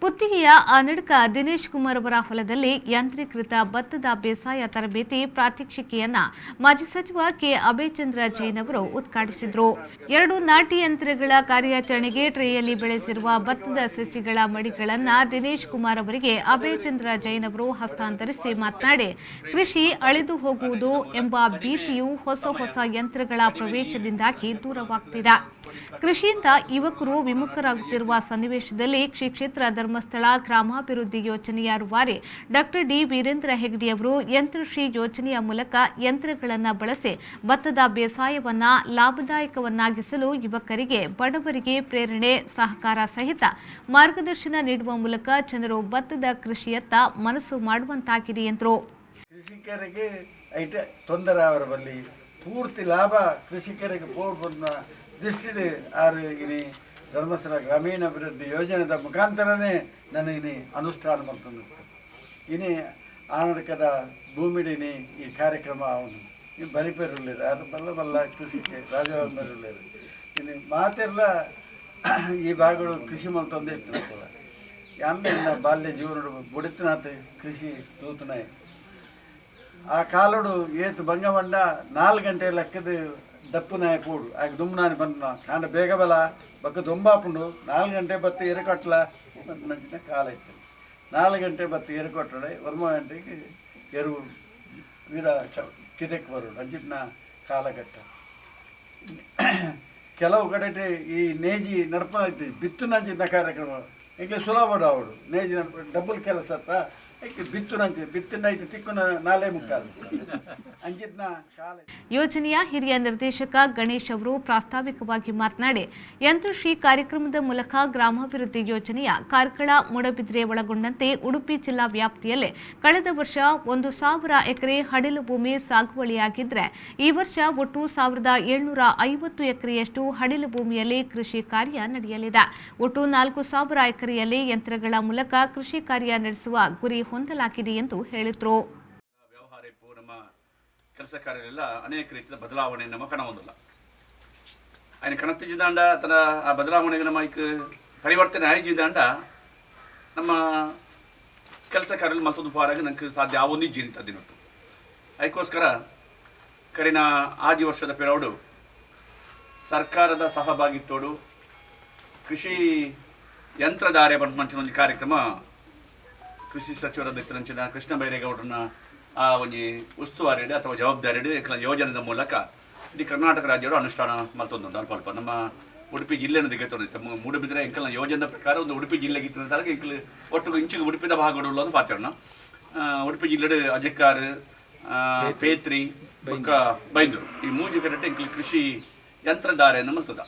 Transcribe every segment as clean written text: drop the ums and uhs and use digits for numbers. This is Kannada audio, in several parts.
ಪುತ್ತಿಗೆಯ ಅನಡ್ಕ ದಿನೇಶ್ ಕುಮಾರ್ ಅವರ ಹೊಲದಲ್ಲಿ ಯಾಂತ್ರೀಕೃತ ಭತ್ತದ ಬೇಸಾಯ ತರಬೇತಿ ಪ್ರಾತ್ಯಕ್ಷಿಕೆಯನ್ನ ಮಾಜಿ ಸಚಿವ ಕೆ ಅಭಯಚಂದ್ರ ಜೈನ್ ಅವರು ಉದ್ಘಾಟಿಸಿದರು. 2 ನಾಟಿ ಯಂತ್ರಗಳ ಕಾರ್ಯಾಚರಣೆಗೆ ಟ್ರೇಯಲ್ಲಿ ಬೆಳೆಸಿರುವ ಭತ್ತದ ಸಸಿಗಳ ಮಡಿಗಳನ್ನು ದಿನೇಶ್ ಕುಮಾರ್ ಅವರಿಗೆ ಅಭಯಚಂದ್ರ ಜೈನ್ ಅವರು ಹಸ್ತಾಂತರಿಸಿ ಮಾತನಾಡಿ, ಕೃಷಿ ಅಳಿದು ಹೋಗುವುದು ಎಂಬ ಭೀತಿಯು ಹೊಸ ಯಂತ್ರಗಳ ಪ್ರವೇಶದಿಂದಾಗಿ ದೂರವಾಗುತ್ತಿದೆ. ಕೃಷಿಯಿಂದ ಯುವಕರು ವಿಮುಖರಾಗುತ್ತಿರುವ ಸನ್ನಿವೇಶದಲ್ಲಿ ಕ್ಷೇತ್ರ ಧರ್ಮಸ್ಥಳ ಗ್ರಾಮಾಭಿವೃದ್ಧಿ ಯೋಜನೆಯ ರೂವಾರಿ ಡಾಕ್ಟರ್ ಡಿ ವೀರೇಂದ್ರ ಹೆಗ್ಡೆ ಅವರು ಯಂತ್ರಶ್ರೀ ಯೋಜನೆಯ ಮೂಲಕ ಯಂತ್ರಗಳನ್ನು ಬಳಸಿ ಭತ್ತದ ಬೇಸಾಯವನ್ನ ಲಾಭದಾಯಕವನ್ನಾಗಿಸಲು ಯುವಕರಿಗೆ ಬಡವರಿಗೆ ಪ್ರೇರಣೆ ಸಹಕಾರ ಸಹಿತ ಮಾರ್ಗದರ್ಶನ ನೀಡುವ ಮೂಲಕ ಜನರು ಭತ್ತದ ಕೃಷಿಯತ್ತ ಮನಸ್ಸು ಮಾಡುವಂತಾಗಿದೆ ಎಂದರು. ಕೃಷಿಕರಿಗೆ ತೊಂದರೆ ಅವರ ಬಲ್ಲಿ ಪೂರ್ತಿ ಲಾಭ ಕೃಷಿಕರಿಗೆ ಪೋರ್ಬನ್ನ ದೃಷ್ಟಿ ಆರು ಇನಿ ಧರ್ಮಸ್ಥಳ ಗ್ರಾಮೀಣಾಭಿವೃದ್ಧಿ ಯೋಜನೆದ ಮುಖಾಂತರನೇ ನನಗಿನಿ ಅನುಷ್ಠಾನ ಮಾಡ್ಕೊಂಡು ಇನಿ ಆನಡಕದ ಭೂಮಿಡಿನಿ ಈ ಕಾರ್ಯಕ್ರಮ ಅವನು ಈ ಬಲಿಪೇರುಳ್ಳೇರು ಅದು ಬಲ್ಲ ಕೃಷಿಗೆ ರಾಜವಲ್ಲರು ಇನ್ನು ಮಾತೆಲ್ಲ ಈ ಭಾಗಗಳು ಕೃಷಿ ಮಲ್ತೊಂದೇ ಇಟ್ಟಿರ್ತಲ್ಲ ಯಾನ ಬಾಲ್ಯ ಜೀವನ ಬುಡಿತನಾಥ ಕೃಷಿ ತೂತನಾಯ ಆ ಕಾಲೋಡು ಏತು ಭಂಗಮಂಡ 4 ಗಂಟೆ ಲೆಕ್ಕದ ದಪ್ಪುನಾಯ ಪೂಡು ಆಗ ದುಮ್ನಾನಿ ಬಂದ ಕಾಂಡ ಬೇಗ ಬಲ ಬಕ್ಕ ದೊಂಬಾಪುಂಡು 4 ಗಂಟೆ ಬತ್ತು ಎರೆಕೊಟ್ಲ ನಂಚಿನ ಕಾಲ ಇತ್ತು 4 ಗಂಟೆ ಬತ್ತು ಎರೆಕೊಟ್ಟಡೆ ವರ್ಮ ಗಂಟೆಗೆ ಎರು ವೀರ ಕಿದಕ್ಕೆ ಬರೋಡು ಅಂಚಿನ ಕಾಲಘಟ್ಟ. ಕೆಲವು ಕಡೆ ಈ ನೇಜಿ ನಡ್ಪ ಐತಿ ಬಿತ್ತು ನಂಚಿನ ಕಾರ್ಯಕ್ರಮ ಈಗ ಸುಲಭ ಅವಡು ನೇಜಿ ನಡ್ಪ ಡಬಲ್ ಕೆಲಸ ಯೋಜನೆಯ ಹಿರಿಯ ನಿರ್ದೇಶಕ ಗಣೇಶ್ ಅವರು ಪ್ರಾಸ್ತಾವಿಕವಾಗಿ ಮಾತನಾಡಿ, ಯಂತ್ರಶ್ರೀ ಕಾರ್ಯಕ್ರಮದ ಮೂಲಕ ಗ್ರಾಮಾಭಿವೃದ್ಧಿ ಯೋಜನೆಯ ಕಾರ್ಕಳ ಮೂಡಬಿದ್ರೆ ಒಳಗೊಂಡಂತೆ ಉಡುಪಿ ಜಿಲ್ಲಾ ವ್ಯಾಪ್ತಿಯಲ್ಲಿ ಕಳೆದ ವರ್ಷ 1,000 ಎಕರೆ ಹಡಿಲು ಭೂಮಿ ಸಾಗುವಳಿಯಾಗಿದ್ದರೆ ಈ ವರ್ಷ ಒಟ್ಟು 1,750 ಎಕರೆಯಷ್ಟು ಹಡಿಲು ಭೂಮಿಯಲ್ಲಿ ಕೃಷಿ ಕಾರ್ಯ ನಡೆಯಲಿದೆ. ಒಟ್ಟು 4,000 ಎಕರೆಯಲ್ಲಿ ಯಂತ್ರಗಳ ಮೂಲಕ ಕೃಷಿ ಕಾರ್ಯ ನಡೆಸುವ ಗುರಿ ಹೊಂದಲಾಗಿದೆ ಎಂದು ಹೇಳಿದರು. ವ್ಯವಹಾರಕ್ಕೂ ನಮ್ಮ ಕೆಲಸ ಕಾರ್ಯಗಳೆಲ್ಲ ಅನೇಕ ರೀತಿಯ ಬದಲಾವಣೆ ನಮ್ಮ ಕಾಣುವುದಿಲ್ಲ. ఆయన ಕಣತ್ತಿದ್ದಾಂಡ ತನ್ನ ಆ ಬದಲಾವಣೆಗೆ ನಮ್ಮ ಪರಿವರ್ತನೆ ಆಯ್ಜಿದ್ದಾಂಡ ನಮ್ಮ ಕೆಲಸ ಕಾರ್ಯಗಳು ಮತ್ತೊಂದು ಪಾರಾಗಿ ನನಗೆ ಸಾಧ್ಯ ಆವೊಂದು ಜೀನಿತದ್ದಿನೊಟ್ಟು ಅದಕ್ಕೋಸ್ಕರ ಕಡಿನ ಆಜಿ ವರ್ಷದ ಪೆರವಡು ಸರ್ಕಾರದ ಸಹಭಾಗಿತ್ವಡು ಕೃಷಿ ಯಂತ್ರಧಾರೆ ಮಂಚಿನ ಒಂದು ಕಾರ್ಯಕ್ರಮ ಕೃಷಿ ಸಚಿವರ ದಿಕ್ಕಂಚಿನ ಕೃಷ್ಣ ಬೈರೇಗೌಡರನ್ನ ಆ ಒಂದು ಉಸ್ತುವಾರಿ ಅಥವಾ ಜವಾಬ್ದಾರಿ ಯೋಜನೆಯ ಮೂಲಕ ಇಡೀ ಕರ್ನಾಟಕ ರಾಜ್ಯರು ಅನುಷ್ಠಾನ ಮತ್ತೊಂದು ಅಲ್ಪ ನಮ್ಮ ಉಡುಪಿ ಜಿಲ್ಲೆನ ದಿಗತ್ತೊಂದಿತ್ತು ಮೂಡಬಿದ್ರೆ ಎಂಕಲ್ನ ಯೋಜನೆ ಪ್ರಕಾರ ಒಂದು ಉಡುಪಿ ಜಿಲ್ಲೆಗೆ ಇತ್ತಿನ ಎಂಕಲ್ ಒಟ್ಟು ಇಂಚಿಗೆ ಉಡುಪಿದ ಭಾಗಗಳು ಅಂತ ಪಾತ್ರನ ಉಡುಪಿ ಜಿಲ್ಲೆ ಅಜಕ್ಕಾರ್ ಪೇತ್ರಿ ಬೊಕ್ಕ ಬೈಂದೂರು ಈ ಮೂಜಿ ಕಡೆ ಎಂಕಲ್ ಕೃಷಿ ಯಂತ್ರಧಾರೆಯನ್ನು ಮಲ್ತದ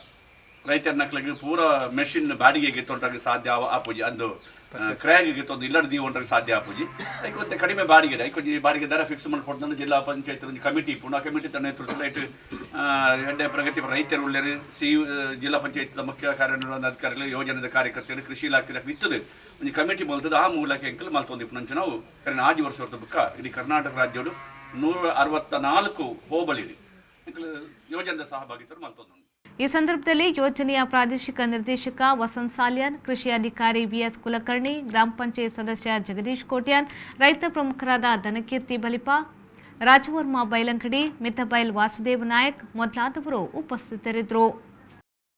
ರೈತರ ನಕ್ಲಿಗೆ ಪೂರ ಮೆಷಿನ್ ಬಾಡಿಗೆಗೆ ತೊಂಟಾಗ ಸಾಧ್ಯ ಆಪೂಜಿ ಅಂದು ಕ್ರಯಗೆ ತೊಂದು ಇಲ್ಲದ ದೀವೊಂಟಾಗ ಸಾಧ್ಯ ಆಪೂಜಿ ಅದಕ್ಕೆ ಮತ್ತೆ ಕಡಿಮೆ ಬಾಡಿಗೆ ಅದಕ್ಕೆ ಬಾಡಿಗೆ ದರ ಫಿಕ್ಸ್ ಮಾಡಿಕೊಡ್ತಾನೆ ಜಿಲ್ಲಾ ಪಂಚಾಯತ್ ಒಂದು ಕಮಿಟಿ ಪುಣ ಕಮಿಟಿ ತನ್ನ ನೇತೃತ್ವ ಎಡ್ಡೆ ಪ್ರಗತಿ ರೈತರು ಉಳ್ಳರು ಜಿಲ್ಲಾ ಪಂಚಾಯತ್ ಮುಖ್ಯ ಕಾರ್ಯನಿರ್ವಹಣಾಧಿಕಾರಿಗಳು ಯೋಜನೆದ ಕಾರ್ಯಕರ್ತರು ಕೃಷಿ ಇಲಾಖೆ ಇರ್ತದೆ ಒಂದು ಕಮಿಟಿ ಮಲ್ತದ ಆ ಮೂಲಕ ಎಂಕಲ್ ಮಲ್ತೊಂದಿಪ್ಪು ನಂಚ ನಾವು ಕರೆನ ಆಜಿ ವರ್ಷ ಹೊರತ ಬುಕ್ಕ ಇಡೀ ಕರ್ನಾಟಕ ರಾಜ್ಯಗಳು 164 ಹೋಬಳಿ ಯೋಜನೆದ ಸಹಭಾಗಿತ್ವರು ಮಲ್ತೊಂದು. ಈ ಸಂದರ್ಭದಲ್ಲಿ ಯೋಜನೆಯ ಪ್ರಾದೇಶಿಕ ನಿರ್ದೇಶಕ ವಸಂತ್ ಸಾಲ್ಯಾನ್, ಕೃಷಿ ಅಧಿಕಾರಿ ವಿಎಸ್ ಕುಲಕರ್ಣಿ, ಗ್ರಾಮ ಪಂಚಾಯತ್ ಸದಸ್ಯ ಜಗದೀಶ್ ಕೋಟ್ಯಾನ್, ರೈತ ಪ್ರಮುಖರಾದ ಧನಕೀರ್ತಿ ಬಲಿಪ, ರಾಜವರ್ಮ ಬೈಲಂಗಡಿ, ಮಿಥಬೈಲ್ ವಾಸುದೇವ ನಾಯಕ್ ಮೊದಲಾದವರು ಉಪಸ್ಥಿತರಿದ್ದರು.